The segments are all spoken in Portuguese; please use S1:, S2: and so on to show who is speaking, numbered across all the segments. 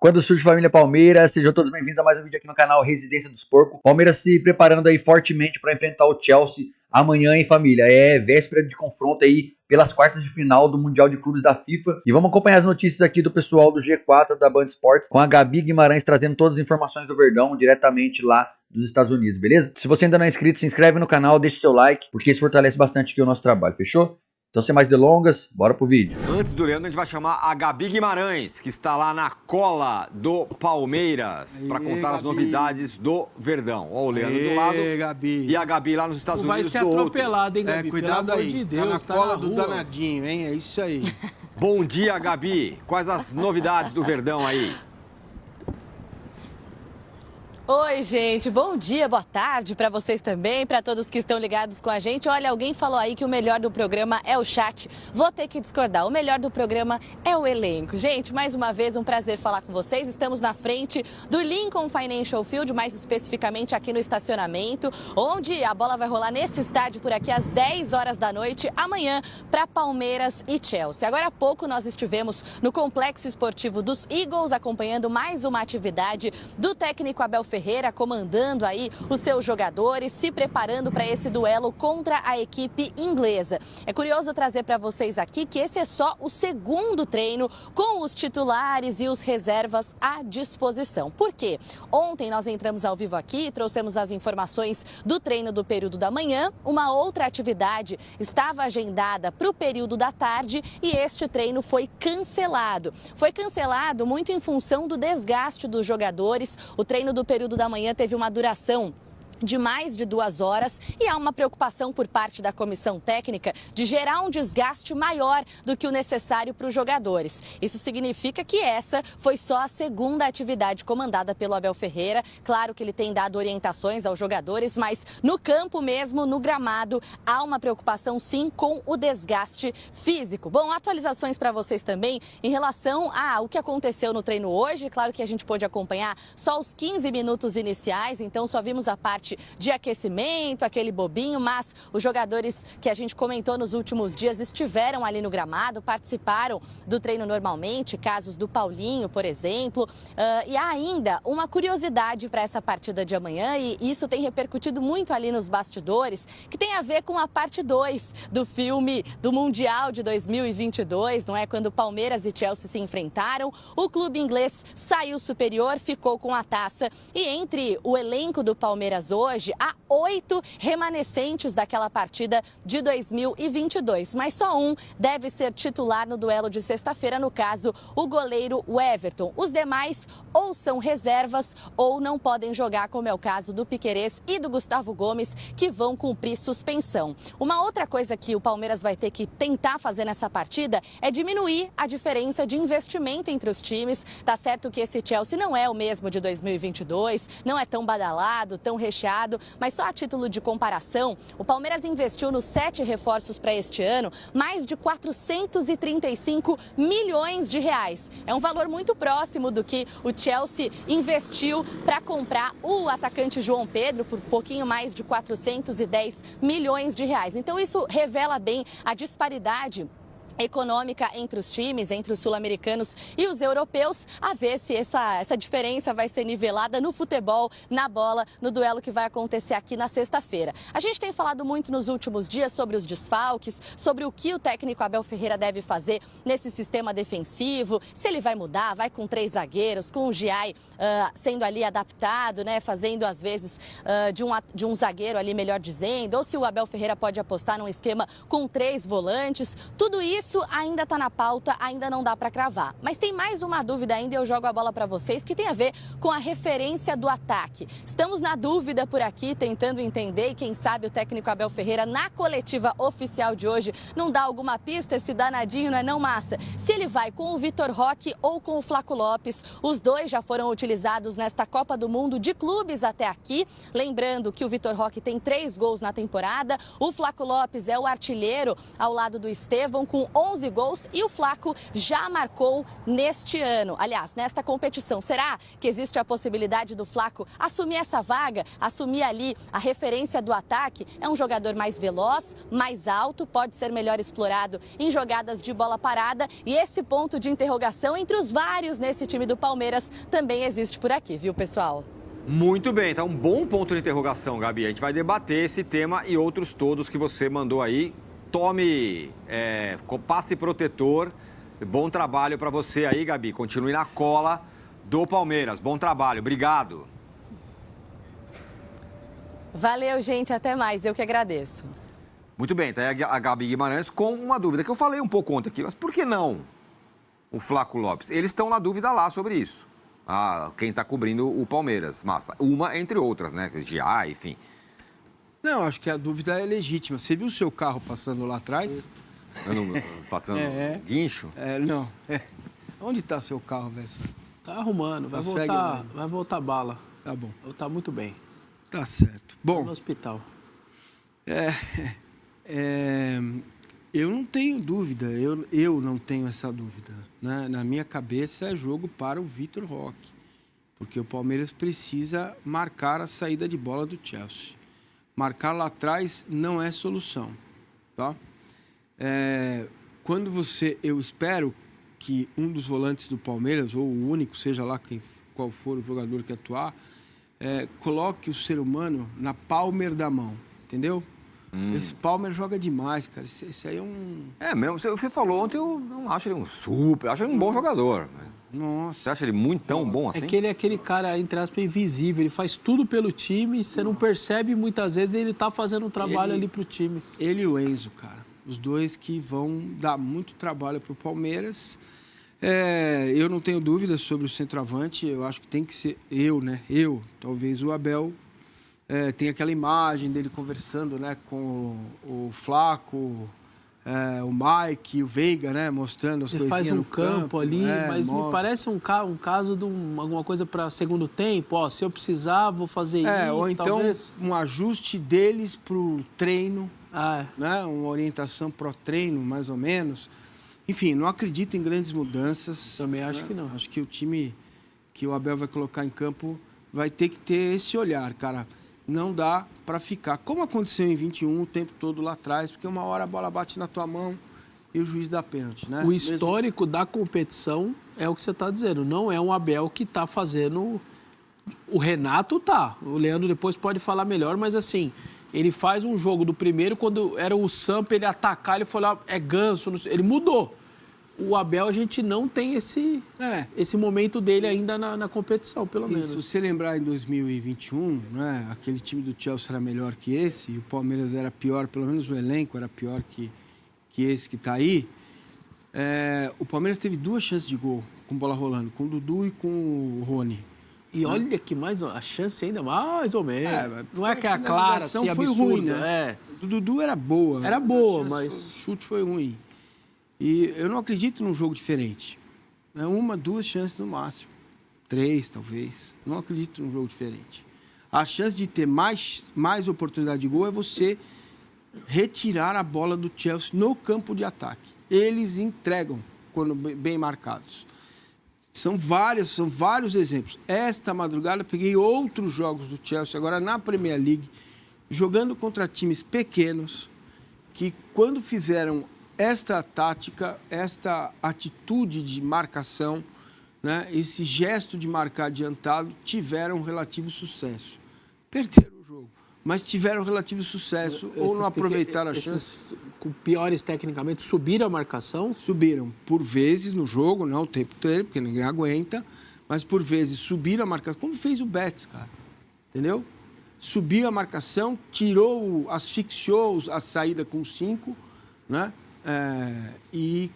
S1: Quando surge família Palmeiras, sejam todos bem-vindos a mais um vídeo aqui no canal Residência dos Porcos. Palmeiras se preparando aí fortemente para enfrentar o Chelsea amanhã em família. É véspera de confronto aí pelas quartas de final do Mundial de Clubes da FIFA. E vamos acompanhar as notícias aqui do pessoal do G4 da Band Esportes com a Gabi Guimarães trazendo todas as informações do Verdão diretamente lá dos Estados Unidos, beleza? Se você ainda não é inscrito, se inscreve no canal, deixa seu like, porque isso fortalece bastante aqui o nosso trabalho, fechou? Então, sem mais delongas, bora pro vídeo.
S2: Antes do Leandro, a gente vai chamar a Gabi Guimarães, que está lá na cola do Palmeiras, para contar as novidades do Verdão. Ó, o Leandro do lado
S3: Gabi.
S2: E a Gabi lá nos Estados Unidos
S3: do outro. Vai ser atropelado, hein, Gabi?
S4: Cuidado aí,
S3: de Deus,
S4: tá na cola do danadinho, hein? É isso aí.
S2: Bom dia, Gabi. Quais as novidades do Verdão aí?
S5: Oi, gente. Bom dia, boa tarde para vocês também, para todos que estão ligados com a gente. Olha, alguém falou aí que o melhor do programa é o chat. Vou ter que discordar. O melhor do programa é o elenco. Gente, mais uma vez, um prazer falar com vocês. Estamos na frente do Lincoln Financial Field, mais especificamente aqui no estacionamento, onde a bola vai rolar nesse estádio por aqui às 10 horas da noite, amanhã, para Palmeiras e Chelsea. Agora há pouco nós estivemos no Complexo Esportivo dos Eagles, acompanhando mais uma atividade do técnico Abel Ferreira, comandando aí os seus jogadores, se preparando para esse duelo contra a equipe inglesa. É curioso trazer para vocês aqui que esse é só o segundo treino com os titulares e os reservas à disposição. Por quê? Ontem nós entramos ao vivo aqui, trouxemos as informações do treino do período da manhã. Uma outra atividade estava agendada para o período da tarde e este treino foi cancelado. Foi cancelado muito em função do desgaste dos jogadores. O treino do período da manhã teve uma duração de mais de 2 horas e há uma preocupação por parte da comissão técnica de gerar um desgaste maior do que o necessário para os jogadores. Isso significa que essa foi só a segunda atividade comandada pelo Abel Ferreira. Claro que ele tem dado orientações aos jogadores, mas no campo mesmo, no gramado, há uma preocupação sim com o desgaste físico. Bom, atualizações para vocês também em relação ao que aconteceu no treino hoje. Claro que a gente pôde acompanhar só os 15 minutos iniciais, então só vimos a parte de aquecimento, aquele bobinho, mas os jogadores que a gente comentou nos últimos dias estiveram ali no gramado, participaram do treino normalmente, casos do Paulinho, por exemplo. E há ainda uma curiosidade para essa partida de amanhã, e isso tem repercutido muito ali nos bastidores, que tem a ver com a parte 2 do filme do Mundial de 2022, não é? Quando Palmeiras e Chelsea se enfrentaram, o clube inglês saiu superior, ficou com a taça, e entre o elenco do Palmeiras hoje, há 8 remanescentes daquela partida de 2022, mas só um deve ser titular no duelo de sexta-feira, no caso, o goleiro Everton. Os demais ou são reservas ou não podem jogar, como é o caso do Piquerez e do Gustavo Gomes, que vão cumprir suspensão. Uma outra coisa que o Palmeiras vai ter que tentar fazer nessa partida é diminuir a diferença de investimento entre os times. Tá certo que esse Chelsea não é o mesmo de 2022, não é tão badalado, tão recheado, mas só a título de comparação, o Palmeiras investiu nos 7 reforços para este ano mais de 435 milhões de reais. É um valor muito próximo do que o Chelsea investiu para comprar o atacante João Pedro por pouquinho mais de 410 milhões de reais. Então isso revela bem a disparidade econômica entre os times, entre os sul-americanos e os europeus, a ver se essa diferença vai ser nivelada no futebol, na bola, no duelo que vai acontecer aqui na sexta-feira. A gente tem falado muito nos últimos dias sobre os desfalques, sobre o que o técnico Abel Ferreira deve fazer nesse sistema defensivo, se ele vai mudar, vai com 3 zagueiros, com o Giai sendo ali adaptado, né, fazendo às vezes de um zagueiro ali, melhor dizendo, ou se o Abel Ferreira pode apostar num esquema com 3 volantes. Tudo isso ainda está na pauta, ainda não dá para cravar. Mas tem mais uma dúvida ainda, eu jogo a bola para vocês, que tem a ver com a referência do ataque. Estamos na dúvida por aqui, tentando entender, e quem sabe o técnico Abel Ferreira, na coletiva oficial de hoje, não dá alguma pista, esse danadinho, não é não, massa? Se ele vai com o Vitor Roque ou com o Flaco Lopes, os dois já foram utilizados nesta Copa do Mundo de clubes até aqui. Lembrando que o Vitor Roque tem 3 gols na temporada, o Flaco Lopes é o artilheiro ao lado do Estevão, com com 11 gols e o Flaco já marcou neste ano. Aliás, nesta competição. Será que existe a possibilidade do Flaco assumir essa vaga, assumir ali a referência do ataque? É um jogador mais veloz, mais alto, pode ser melhor explorado em jogadas de bola parada e esse ponto de interrogação entre os vários nesse time do Palmeiras também existe por aqui, viu, pessoal?
S2: Muito bem, tá um bom ponto de interrogação, Gabi. A gente vai debater esse tema e outros todos que você mandou aí. Tome passe protetor. Bom trabalho para você aí, Gabi. Continue na cola do Palmeiras. Bom trabalho, obrigado.
S5: Valeu, gente. Até mais. Eu que agradeço.
S2: Muito bem, tá aí a Gabi Guimarães com uma dúvida que eu falei um pouco ontem aqui. Mas por que não o Flaco Lopes? Eles estão na dúvida lá sobre isso. Quem está cobrindo o Palmeiras, Massa. Uma entre outras, né? Enfim.
S4: Não, acho que a dúvida é legítima. Você viu o seu carro passando lá atrás?
S2: Passando guincho?
S4: Não. Onde está seu carro, velho?
S3: Tá arrumando, vai voltar bala.
S4: Tá bom.
S3: Tá muito bem.
S4: Tá certo.
S3: Tá
S4: Bom,
S3: no hospital.
S4: eu não tenho dúvida, eu não tenho essa dúvida. Né? Na minha cabeça é jogo para o Vitor Roque, porque o Palmeiras precisa marcar a saída de bola do Chelsea. Marcar lá atrás não é solução. Tá? Eu espero que um dos volantes do Palmeiras, ou o único, seja lá qual for o jogador que atuar, coloque o ser humano na palma da mão, entendeu? Esse Palmer joga demais, cara. Esse aí é um...
S2: Mesmo, você falou ontem, eu não acho ele um super... Eu acho ele um bom jogador.
S4: Nossa.
S2: Você acha ele muito tão bom assim?
S3: É que ele é aquele cara, entre aspas, invisível. Ele faz tudo pelo time, você não percebe muitas vezes ele tá fazendo um trabalho ali pro time.
S4: Ele e o Enzo, cara. Os dois que vão dar muito trabalho pro Palmeiras. Eu não tenho dúvidas sobre o centroavante. Eu acho que tem que ser talvez o Abel... tem aquela imagem dele conversando, né, com o Flaco, o Mike, o Veiga, né, mostrando as coisinhas
S3: Ele faz um
S4: no
S3: campo ali, mas me parece um caso de alguma coisa para segundo tempo. Se eu precisar, vou fazer isso,
S4: ou então
S3: talvez.
S4: Um ajuste deles pro treino, né, uma orientação pro treino, mais ou menos. Enfim, não acredito em grandes mudanças.
S3: Também acho que não.
S4: Acho que o time que o Abel vai colocar em campo vai ter que ter esse olhar, cara. Não dá para ficar, como aconteceu em 21, o tempo todo lá atrás, porque uma hora a bola bate na tua mão e o juiz dá pênalti, né?
S3: O histórico da competição é o que você está dizendo. Não é um Abel que está fazendo... O Renato tá. O Leandro depois pode falar melhor, mas assim, ele faz um jogo do primeiro, quando era o Sampa, ele atacar, ele falou, Ganso, ele mudou. O Abel, a gente não tem esse momento dele ainda na competição, pelo menos.
S4: Se você lembrar em 2021, né, aquele time do Chelsea era melhor que esse, e o Palmeiras era pior, pelo menos o elenco era pior que esse que está aí, o Palmeiras teve 2 chances de gol com bola rolando, com o Dudu e com o Rony.
S3: E olha que mais a chance ainda mais ou menos. Não é que a clara, assim,
S4: foi
S3: absurda.
S4: Ruim, né? Do Dudu era boa.
S3: Era boa, mas...
S4: O chute foi ruim. E eu não acredito num jogo diferente. 1, 2 chances no máximo. 3, talvez. Não acredito num jogo diferente. A chance de ter mais oportunidade de gol é você retirar a bola do Chelsea no campo de ataque. Eles entregam quando bem marcados. São vários exemplos. Esta madrugada eu peguei outros jogos do Chelsea, agora na Premier League, jogando contra times pequenos, que quando fizeram esta tática, esta atitude de marcação, né, esse gesto de marcar adiantado, tiveram um relativo sucesso. Perderam o jogo, mas tiveram um relativo sucesso ou não aproveitaram a chance.
S3: Com piores tecnicamente, subiram a marcação?
S4: Subiram por vezes no jogo, não o tempo inteiro, porque ninguém aguenta, mas por vezes subiram a marcação, como fez o Betis, cara. Entendeu? Subiu a marcação, asfixiou a saída com 5, né? E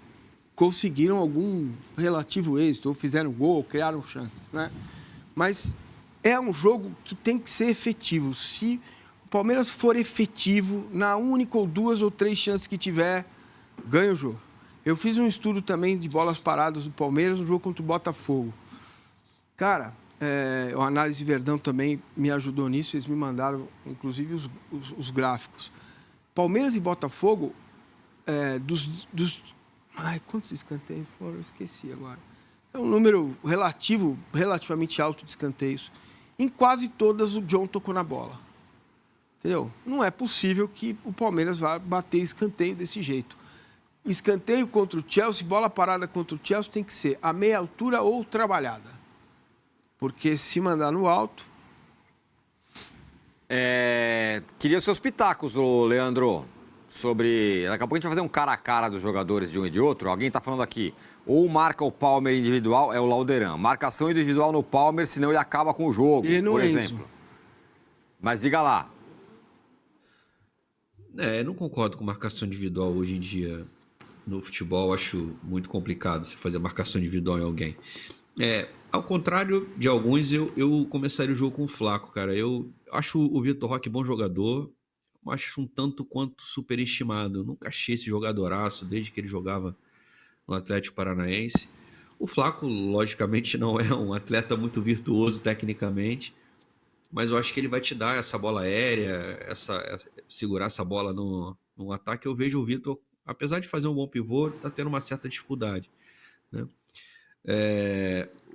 S4: conseguiram algum relativo êxito, ou fizeram gol, ou criaram chances, né? Mas é um jogo que tem que ser efetivo. Se o Palmeiras for efetivo, na única ou 2 ou 3 chances que tiver, ganha o jogo. Eu fiz um estudo também de bolas paradas do Palmeiras no jogo contra o Botafogo. Cara, a análise de Verdão também me ajudou nisso, eles me mandaram, inclusive, os gráficos. Palmeiras e Botafogo... Ai, quantos escanteios foram? Eu esqueci agora. É um número relativamente alto de escanteios. Em quase todas, o John tocou na bola. Entendeu? Não é possível que o Palmeiras vá bater escanteio desse jeito. Escanteio contra o Chelsea, bola parada contra o Chelsea tem que ser a meia altura ou trabalhada. Porque se mandar no alto...
S2: Queria seus pitacos, ô Leandro, sobre... Daqui a pouco a gente vai fazer um cara a cara dos jogadores de um e de outro. Alguém está falando aqui, ou marca o Palmer individual, é o Lauderan. Marcação individual no Palmer, senão ele acaba com o jogo, por exemplo. Mas diga lá.
S6: Eu não concordo com marcação individual hoje em dia no futebol. Acho muito complicado você fazer marcação individual em alguém. Ao contrário de alguns, eu começaria o jogo com o Flaco, cara. Eu acho o Vitor Roque bom jogador, mas acho um tanto quanto superestimado. Eu nunca achei esse jogadoraço desde que ele jogava no Atlético Paranaense. O Flaco, logicamente, não é um atleta muito virtuoso tecnicamente, mas eu acho que ele vai te dar essa bola aérea, segurar essa bola no ataque. Eu vejo o Vitor, apesar de fazer um bom pivô, está tendo uma certa dificuldade, né?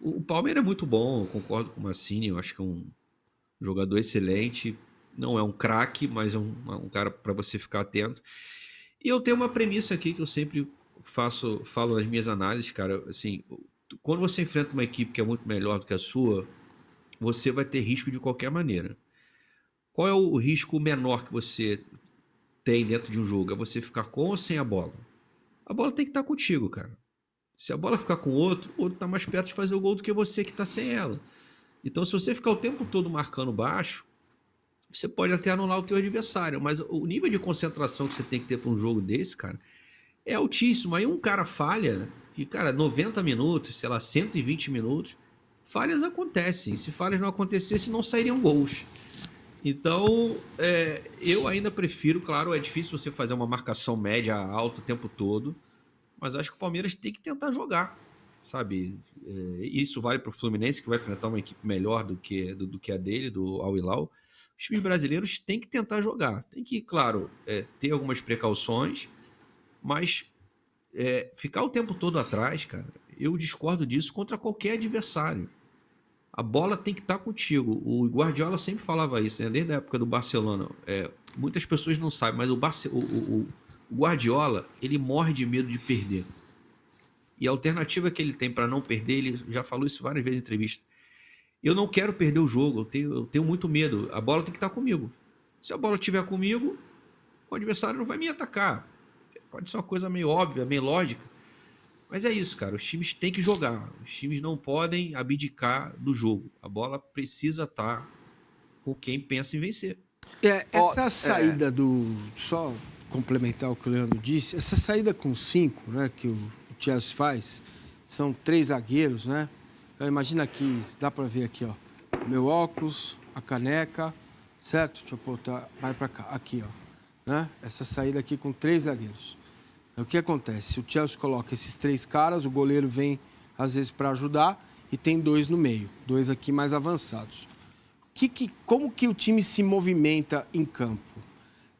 S6: O Palmeiras é muito bom, eu concordo com o Massini, eu acho que é um jogador excelente, não é um craque, mas é um cara para você ficar atento. E eu tenho uma premissa aqui que eu sempre falo nas minhas análises, cara, assim, quando você enfrenta uma equipe que é muito melhor do que a sua, você vai ter risco de qualquer maneira. Qual é o risco menor que você tem dentro de um jogo? É você ficar com ou sem a bola? A bola tem que estar contigo, cara. Se a bola ficar com o outro está mais perto de fazer o gol do que você que está sem ela. Então, se você ficar o tempo todo marcando baixo, você pode até anular o teu adversário, mas o nível de concentração que você tem que ter para um jogo desse, cara, é altíssimo. Aí um cara falha, e, cara, 90 minutos, sei lá, 120 minutos, falhas acontecem. Se falhas não acontecessem, não sairiam gols. Então, eu ainda prefiro, claro, é difícil você fazer uma marcação média alta o tempo todo, mas acho que o Palmeiras tem que tentar jogar, sabe? Isso vale para o Fluminense, que vai enfrentar uma equipe melhor do que a dele, do Al Hilal. Os times brasileiros têm que tentar jogar. Tem que, claro, ter algumas precauções, mas ficar o tempo todo atrás, cara, eu discordo disso contra qualquer adversário. A bola tem que estar contigo. O Guardiola sempre falava isso, né? Desde a época do Barcelona. Muitas pessoas não sabem, mas o Guardiola, ele morre de medo de perder. E a alternativa que ele tem para não perder, ele já falou isso várias vezes em entrevista. Eu não quero perder o jogo, eu tenho muito medo. A bola tem que estar comigo. Se a bola estiver comigo, o adversário não vai me atacar. Pode ser uma coisa meio óbvia, meio lógica. Mas é isso, cara. Os times têm que jogar. Os times não podem abdicar do jogo. A bola precisa estar com quem pensa em vencer.
S4: Essa saída do... Só complementar o que o Leandro disse. Essa saída com 5, né, que o Chelsea faz, são 3 zagueiros, né? Então, imagina aqui, dá para ver aqui, ó. Meu óculos, a caneca, certo? Deixa eu botar, vai para cá, aqui, ó. Né? Essa saída aqui com 3 zagueiros. O que acontece? O Chelsea coloca esses 3 caras, o goleiro vem, às vezes, para ajudar, e tem 2 no meio, 2 aqui mais avançados. Como que o time se movimenta em campo?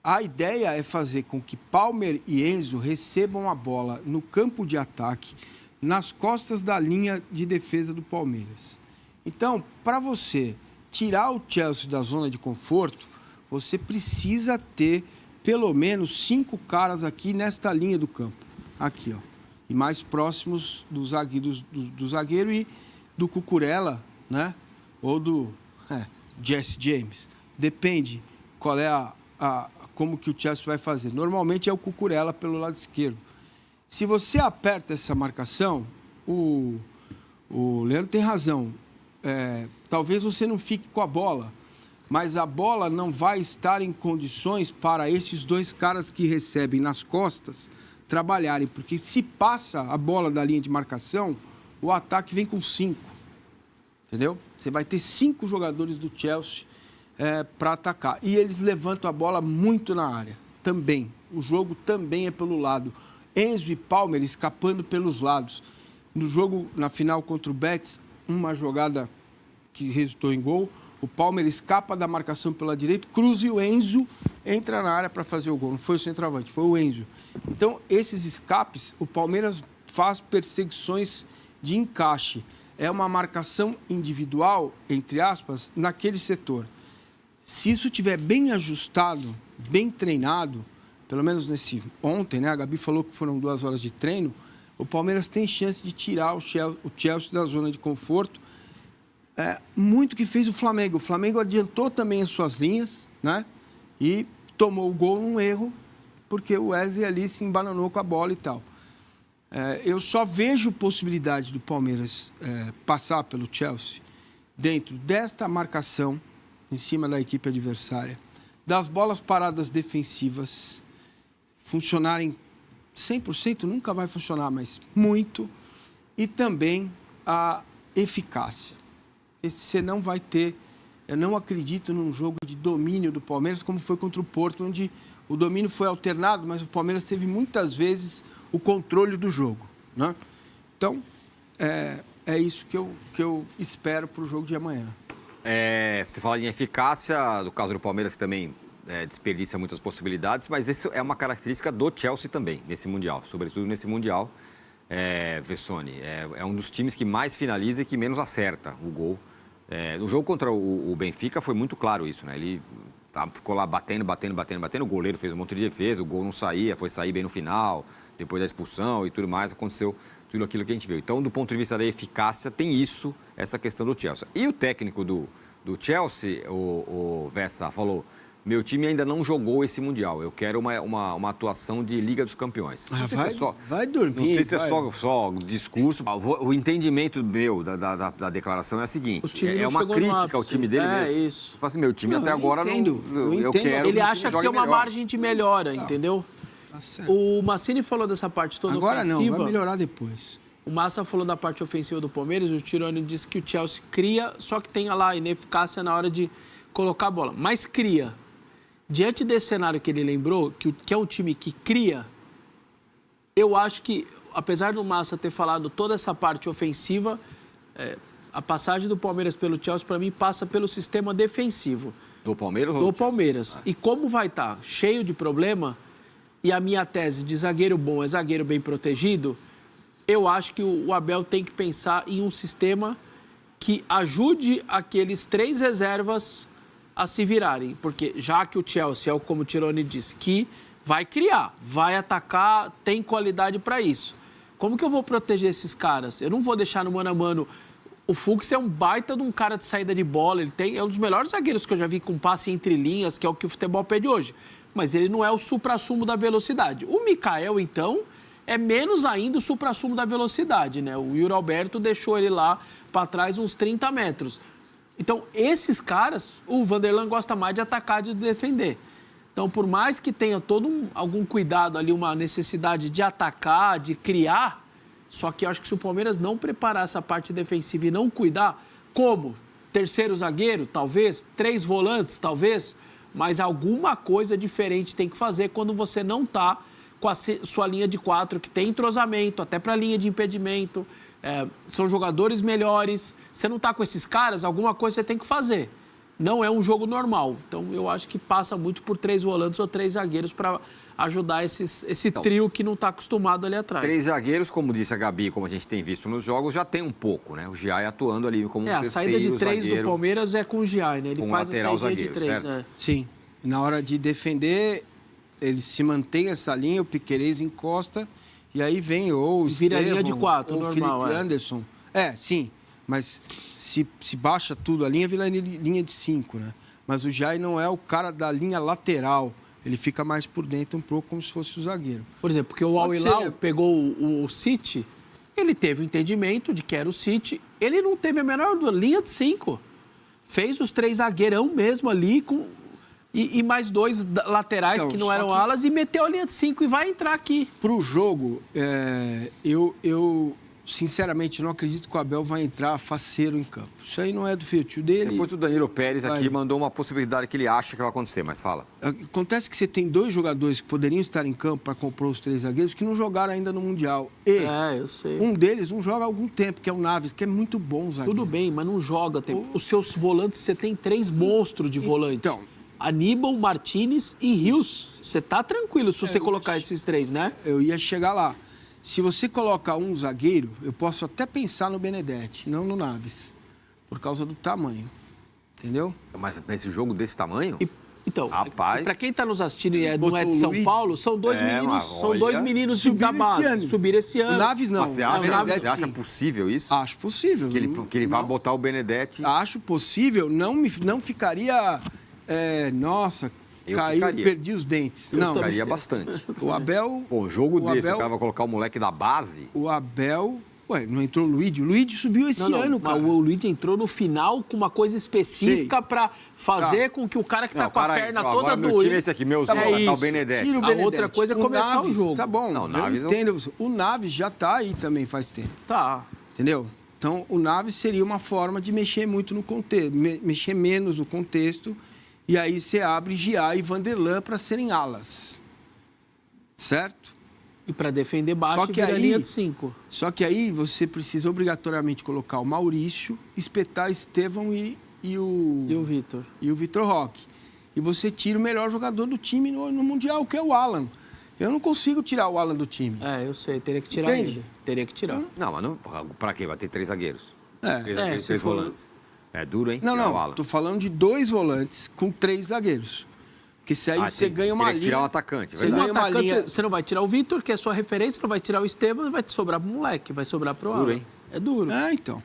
S4: A ideia é fazer com que Palmer e Enzo recebam a bola no campo de ataque, nas costas da linha de defesa do Palmeiras. Então, para você tirar o Chelsea da zona de conforto, você precisa ter pelo menos 5 caras aqui nesta linha do campo. Aqui, ó. E mais próximos do zagueiro e do Cucurella, né? Ou do Jesse James. Depende qual é como que o Chelsea vai fazer. Normalmente é o Cucurella pelo lado esquerdo. Se você aperta essa marcação, o Leandro tem razão. Talvez você não fique com a bola, mas a bola não vai estar em condições para esses 2 caras que recebem nas costas trabalharem, porque se passa a bola da linha de marcação, o ataque vem com 5. Entendeu? Você vai ter 5 jogadores do Chelsea para atacar. E eles levantam a bola muito na área. Também. O jogo também é pelo lado. Enzo e Palmer escapando pelos lados. No jogo, na final contra o Betis, uma jogada que resultou em gol. O Palmer escapa da marcação pela direita, cruza e o Enzo entra na área para fazer o gol. Não foi o centroavante, foi o Enzo. Então, esses escapes, o Palmeiras faz perseguições de encaixe. É uma marcação individual, entre aspas, naquele setor. Se isso estiver bem ajustado, bem treinado, pelo menos ontem, né? A Gabi falou que foram 2 horas de treino, o Palmeiras tem chance de tirar o Chelsea da zona de conforto. Muito que fez o Flamengo. O Flamengo adiantou também as suas linhas, né? E tomou o gol num erro, porque o Wesley ali se embananou com a bola e tal. Eu só vejo possibilidade do Palmeiras passar pelo Chelsea dentro desta marcação em cima da equipe adversária, das bolas paradas defensivas funcionarem 100%, nunca vai funcionar, mas muito, e também a eficácia. Você não vai ter, eu não acredito num jogo de domínio do Palmeiras, como foi contra o Porto, onde o domínio foi alternado, mas o Palmeiras teve muitas vezes o controle do jogo, né? Então, é isso que eu espero para o jogo de amanhã.
S2: Você fala em eficácia, do caso do Palmeiras, que também desperdiça muitas possibilidades, mas isso é uma característica do Chelsea também, nesse Mundial, sobretudo nesse Mundial. Vessone, é um dos times que mais finaliza e que menos acerta o gol. No jogo contra o Benfica foi muito claro isso, né? Ele ficou lá batendo, o goleiro fez um monte de defesa, o gol não saía, foi sair bem no final, depois da expulsão e tudo mais, aconteceu tudo aquilo que a gente viu. Então, do ponto de vista da eficácia, tem isso, essa questão do Chelsea. E o técnico do Chelsea, o Vessa, falou: meu time ainda não jogou esse Mundial, eu quero uma atuação de Liga dos Campeões.
S4: Vai dormir.
S2: Não sei se é só discurso. O entendimento meu da declaração é o seguinte: é uma crítica ao time dele mesmo.
S3: Isso.
S2: Eu falo assim, meu time até agora eu quero.
S3: Ele acha que tem uma margem de melhora, entendeu?
S4: Tá certo.
S3: O Massini falou dessa parte toda
S4: agora
S3: ofensiva.
S4: Agora não, vai melhorar depois.
S3: O Massa falou da parte ofensiva do Palmeiras, o Tironi disse que o Chelsea cria, só que tem lá ineficácia na hora de colocar a bola. Mas cria. Diante desse cenário que ele lembrou, que é um time que cria, eu acho que, apesar do Massa ter falado toda essa parte ofensiva, a passagem do Palmeiras pelo Chelsea, para mim, passa pelo sistema defensivo.
S2: Do Palmeiras ou
S3: do Palmeiras. E como vai estar cheio de problema, e a minha tese de zagueiro bom é zagueiro bem protegido, eu acho que o Abel tem que pensar em um sistema que ajude aqueles 3 reservas a se virarem. Porque já que o Chelsea, como o Tironi disse, que vai criar, vai atacar, tem qualidade para isso. Como que eu vou proteger esses caras? Eu não vou deixar no mano a mano. O Fux é um baita de um cara de saída de bola, é um dos melhores zagueiros que eu já vi com passe entre linhas, que é o que o futebol pede hoje. Mas ele não é o suprassumo da velocidade. O Mikael, então, é menos ainda o suprassumo da velocidade, né? O Yuri Alberto deixou ele lá para trás uns 30 metros. Então, esses caras, o Vanderlan gosta mais de atacar, de defender. Então, por mais que tenha algum cuidado ali, uma necessidade de atacar, de criar, só que eu acho que se o Palmeiras não preparar essa parte defensiva e não cuidar, como? Terceiro zagueiro, talvez? 3 volantes, talvez? Mas alguma coisa diferente tem que fazer quando você não está com a sua linha de 4, que tem entrosamento, até para a linha de impedimento. São jogadores melhores. Você não está com esses caras, alguma coisa você tem que fazer. Não é um jogo normal. Então, eu acho que passa muito por 3 volantes ou 3 zagueiros para ajudar esse trio que não está acostumado ali atrás.
S2: 3 zagueiros, como disse a Gabi, como a gente tem visto nos jogos, já tem um pouco, né? O Giai atuando ali como um terceiro zagueiro.
S3: A saída de 3 do Palmeiras é com o Giai, né? Ele faz a saída de 3.
S4: Sim. Na hora de defender, ele se mantém essa linha, o Piquerez encosta, e aí vem ou o
S3: vira a linha de 4,
S4: ou o Felipe Anderson. Sim. Mas se baixa tudo a linha, vira linha de 5, né? Mas o Giai não é o cara da linha lateral. Ele fica mais por dentro um pouco como se fosse o zagueiro.
S3: Por exemplo, porque o Al-Hilal pegou o City, ele teve o entendimento de que era o City, ele não teve a menor linha de 5. Fez os 3 zagueirão mesmo ali, e mais 2 laterais que não eram alas, e meteu a linha de 5 e vai entrar aqui.
S4: Pro jogo, eu sinceramente não acredito que o Abel vai entrar faceiro em campo. Isso aí não é do feitio dele.
S2: Depois o Danilo Pérez aqui mandou uma possibilidade que ele acha que vai acontecer, mas fala.
S4: Acontece que você tem 2 jogadores que poderiam estar em campo para compor os 3 zagueiros que não jogaram ainda no Mundial. E
S3: eu sei.
S4: Um deles não joga há algum tempo, que é o Naves, que é muito bom zagueiro.
S3: Tudo bem, mas não joga. Os seus volantes, você tem 3 monstros de volante.
S4: Então,
S3: Aníbal, Martinez e Rios. Você tá tranquilo se você colocar esses 3, né?
S4: Eu ia chegar lá. Se você colocar um zagueiro, eu posso até pensar no Benedetti, não no Naves, por causa do tamanho, entendeu?
S2: Mas esse jogo desse tamanho?
S3: Então,
S2: Rapaz.
S3: para quem tá nos assistindo e não
S4: Botou
S3: é de
S4: o
S3: São
S4: Luiz.
S3: Paulo, são dois
S2: É,
S3: meninos,
S2: mas
S3: são
S2: olha,
S3: dois meninos da
S4: subiram esse
S3: base.
S4: ano.
S3: Subir esse ano.
S4: O Naves não.
S2: Mas você
S4: o
S2: acha,
S4: Benedetti,
S2: você acha
S4: sim.
S2: possível isso?
S4: Acho possível.
S2: Que ele vai
S4: Não.
S2: botar o Benedetti?
S4: Acho possível, não ficaria... nossa, caiu,
S2: ficaria.
S4: perdi os dentes. Não,
S2: Ficaria bastante.
S4: o Abel...
S2: Pô, jogo
S4: o
S2: desse,
S4: Abel-
S2: o cara vai colocar o moleque da base?
S4: O Abel... Ué, não entrou o Luigi? O Luigi subiu esse ano, cara.
S3: Mas o Luiz entrou no final com uma coisa específica para fazer com que o cara que tá com a
S2: para aí,
S3: perna
S2: ó,
S3: toda
S2: agora meu
S3: doida...
S2: time é esse aqui, meu
S3: Tá
S2: Zé,
S3: bom,
S2: tá o
S3: isso.
S2: Benedetti.
S4: Tira o
S3: A
S4: Benedetti.
S3: outra coisa é começar o
S4: Naves,
S3: jogo.
S4: Tá bom,
S2: Não, o
S4: eu
S2: Naves eu-
S4: entendo. O Naves já tá aí também faz tempo,
S3: Tá.
S4: entendeu? Então, o Naves seria uma forma de mexer muito no contexto, mexer menos no contexto, e aí você abre Gia e Vanderlan para serem alas, certo?
S3: E para defender baixo
S4: Só
S3: e
S4: que
S3: virar
S4: aí-
S3: linha de 5.
S4: Só que aí você precisa obrigatoriamente colocar o Maurício, espetar Estevão e o...
S3: E o Vitor.
S4: e o Vitor Roque. E você tira o melhor jogador do time no Mundial, que é o Alan. Eu não consigo tirar o Alan do time.
S3: É, eu sei, teria que tirar
S4: Entende?
S3: ele. Teria que tirar.
S2: Não, mas não, pra quê? Vai ter 3 zagueiros.
S4: É.
S2: Três
S3: É,
S2: zagueiros,
S3: se
S2: 3
S3: for-
S2: volantes. É duro, hein?
S4: Não,
S2: Tirar o
S4: não.
S2: Alan.
S4: Tô falando de 2 volantes com 3 zagueiros. Porque se aí você ganha uma
S2: teria que
S4: linha...
S2: tirar o atacante,
S4: Você
S2: verdade.
S4: ganha uma
S3: atacante,
S4: linha-
S3: você não vai tirar o Vitor, que é sua referência, não vai tirar o Esteban, vai te sobrar pro moleque, vai sobrar pro
S2: Duro,
S3: Alan.
S2: hein?
S3: É duro.
S4: Então.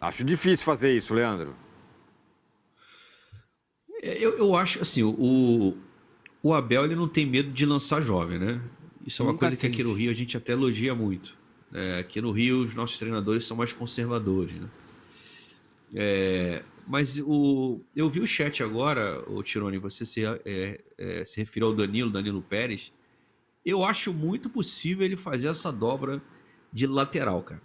S2: Acho difícil fazer isso, Leandro.
S6: Eu acho assim, o Abel ele não tem medo de lançar jovem, né? Isso é uma
S4: Nunca
S6: coisa que aqui
S4: teve.
S6: no Rio a gente até elogia muito. Aqui no Rio os nossos treinadores são mais conservadores, né? Mas eu vi o chat agora, o Tironi, você se referiu ao Danilo Pérez. Eu acho muito possível ele fazer essa dobra de lateral, cara.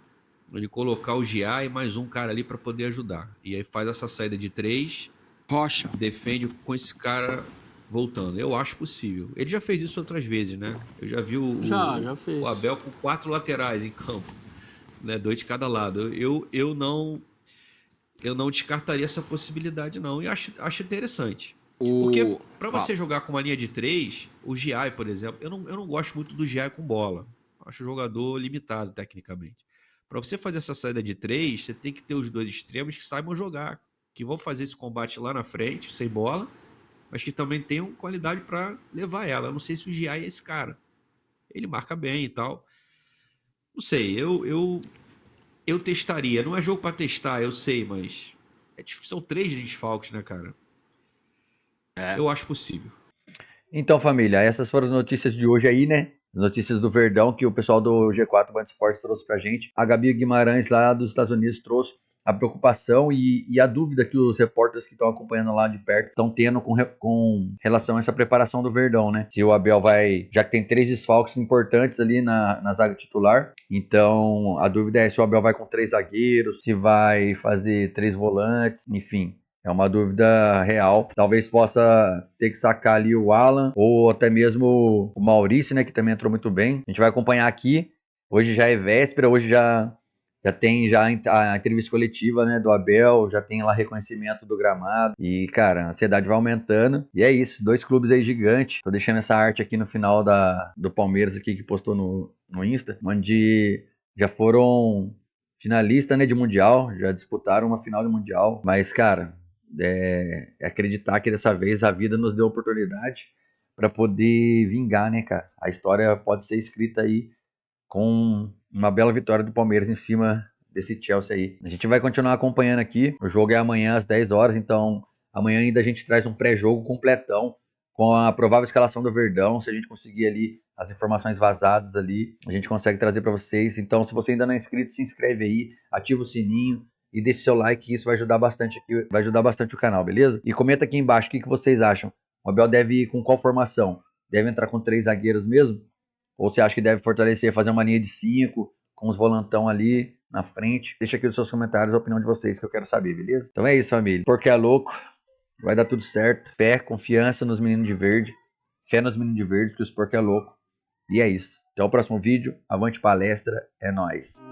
S6: Ele colocar o Gia e mais um cara ali para poder ajudar. E aí faz essa saída de 3,
S4: Rocha.
S6: defende com esse cara voltando. Eu acho possível. Ele já fez isso outras vezes, né? Eu já vi
S3: Já fez.
S6: o Abel com 4 laterais em campo, né? 2 de cada lado. Eu não descartaria essa possibilidade, não. E acho interessante. Porque para você jogar com uma linha de 3, o Giai, por exemplo, eu não gosto muito do Giai com bola. Acho o jogador limitado tecnicamente. Para você fazer essa saída de 3, você tem que ter os 2 extremos que saibam jogar, que vão fazer esse combate lá na frente, sem bola, mas que também tenham qualidade para levar ela. Eu não sei se o Giai é esse cara. Ele marca bem e tal. Não sei, eu testaria. Não é jogo para testar, eu sei, mas são 3 desfalques, né, cara? Eu acho possível.
S1: Então, família, essas foram as notícias de hoje aí, né? Notícias do Verdão que o pessoal do G4 Band Esportes trouxe pra gente. A Gabi Guimarães lá dos Estados Unidos trouxe a preocupação e a dúvida que os repórteres que estão acompanhando lá de perto estão tendo com relação a essa preparação do Verdão, né? Se o Abel vai... Já que tem 3 desfalques importantes ali na zaga titular, então a dúvida é se o Abel vai com 3 zagueiros, se vai fazer 3 volantes, enfim... É uma dúvida real. Talvez possa ter que sacar ali o Alan ou até mesmo o Maurício, né, que também entrou muito bem. A gente vai acompanhar aqui. Hoje já é véspera, hoje já tem a entrevista coletiva, né, do Abel, já tem lá reconhecimento do gramado. E, cara, a ansiedade vai aumentando. E é isso, 2 clubes aí gigantes. Tô deixando essa arte aqui no final do Palmeiras aqui que postou no Insta, onde já foram finalistas, né, de Mundial, já disputaram uma final de Mundial. Mas, cara... acreditar que dessa vez a vida nos deu oportunidade para poder vingar, né, cara? A história pode ser escrita aí com uma bela vitória do Palmeiras em cima desse Chelsea aí. A gente vai continuar acompanhando aqui. O jogo é amanhã às 10 horas, então amanhã ainda a gente traz um pré-jogo completão com a provável escalação do Verdão. Se a gente conseguir ali as informações vazadas ali, a gente consegue trazer para vocês. Então, se você ainda não é inscrito, se inscreve aí, ativa o sininho e deixe seu like, que isso vai ajudar bastante aqui, vai ajudar bastante o canal, beleza? E comenta aqui embaixo o que vocês acham. O Abel deve ir com qual formação? Deve entrar com 3 zagueiros mesmo? Ou você acha que deve fortalecer, fazer uma linha de 5, com os volantão ali na frente? Deixa aqui nos seus comentários a opinião de vocês, que eu quero saber, beleza? Então é isso, família. Porque é louco, vai dar tudo certo. Fé, confiança nos meninos de verde. Fé nos meninos de verde, que os porco é louco. E é isso. Até o próximo vídeo. Avante palestra. É nóis.